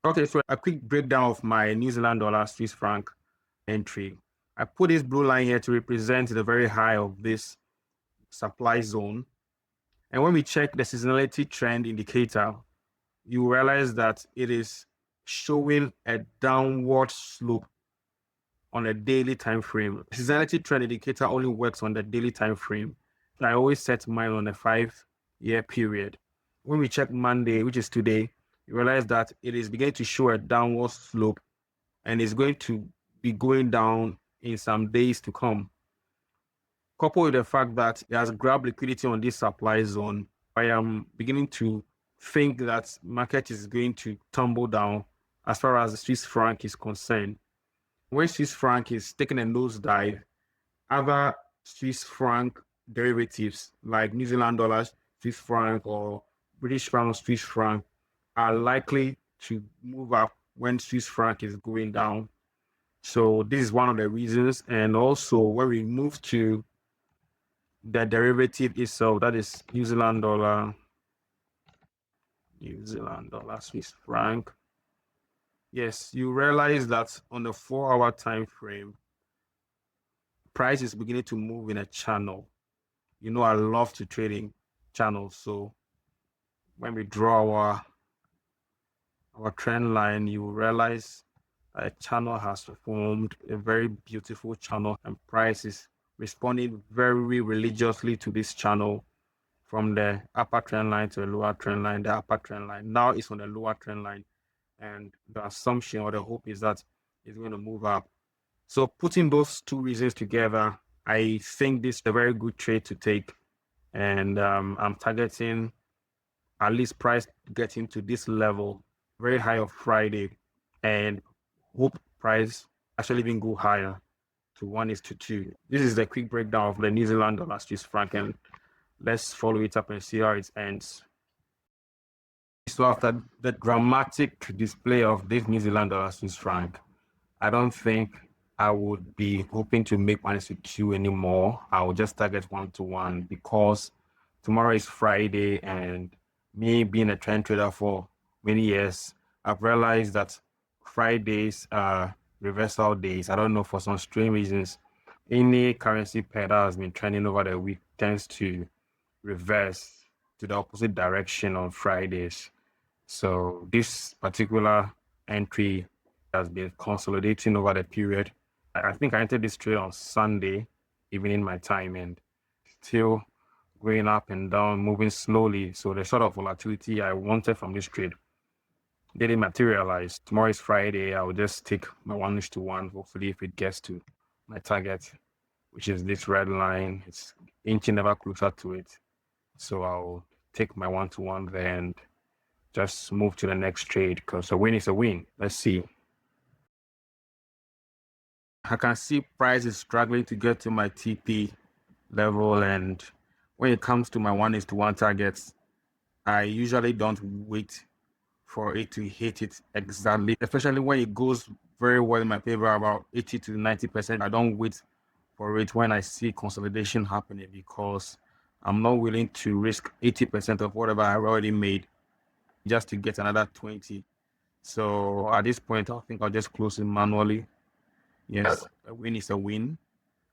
Okay, so a quick breakdown of my New Zealand dollar Swiss franc entry. I put this blue line here to represent the very high of this supply zone. And when we check the seasonality trend indicator, you realize that it is showing a downward slope on a daily time frame. Seasonality trend indicator only works on the daily time frame. I always set mine on a 5-year period. When we check Monday, which is today, you realize that it is beginning to show a downward slope and is going to be going down in some days to come. Coupled with the fact that it has grabbed liquidity on this supply zone, I am beginning to think that market is going to tumble down as far as the Swiss franc is concerned. When Swiss franc is taking a nosedive, other Swiss franc derivatives like New Zealand dollars, Swiss franc, or British pound, Swiss franc are likely to move up when Swiss franc is going down. So this is one of the reasons. And also when we move to the derivative itself, that is New Zealand dollar, Swiss franc. Yes, you realize that on the 4-hour time frame, price is beginning to move in a channel. You know, I love to trade in channels. So when we draw our trend line, you realize a channel has formed, a very beautiful channel, and price is responding very religiously to this channel from the upper trend line to the lower trend line, the upper trend line. Now it's on the lower trend line. And the assumption or the hope is that it's going to move up. So putting those two reasons together, I think this is a very good trade to take. And I'm targeting at least price getting to this level, very high of Friday, and hope price actually even go higher to 1:2. This is the quick breakdown of the New Zealand dollar Swiss franc, and let's follow it up and see how it ends. So after the dramatic display of this New Zealand dollar Swiss franc, I don't think I would be hoping to make 1:2 anymore. I will just target 1:1 because tomorrow is Friday, and me being a trend trader for many years, I've realized that Fridays are reversal days. I don't know, for some strange reasons, any currency pair that has been trending over the week tends to reverse to the opposite direction on Fridays. So this particular entry has been consolidating over the period. I think I entered this trade on Sunday, even in my time, and still going up and down, moving slowly. So the sort of volatility I wanted from this trade didn't materialize. Tomorrow is Friday. I will just take my 1:1. Hopefully, if it gets to my target, which is this red line, it's inching ever closer to it. So I'll take my 1:1 there and just move to the next trade because a win is a win. Let's see. I can see price is struggling to get to my TP level, and when it comes to my 1:1 targets, I usually don't wait for it to hit it exactly, especially when it goes very well in my favor, about 80 to 90%. I don't wait for it when I see consolidation happening because I'm not willing to risk 80% of whatever I've already made just to get another 20. So at this point, I think I'll just close it manually. Yes, a win is a win,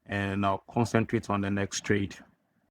and I'll concentrate on the next trade.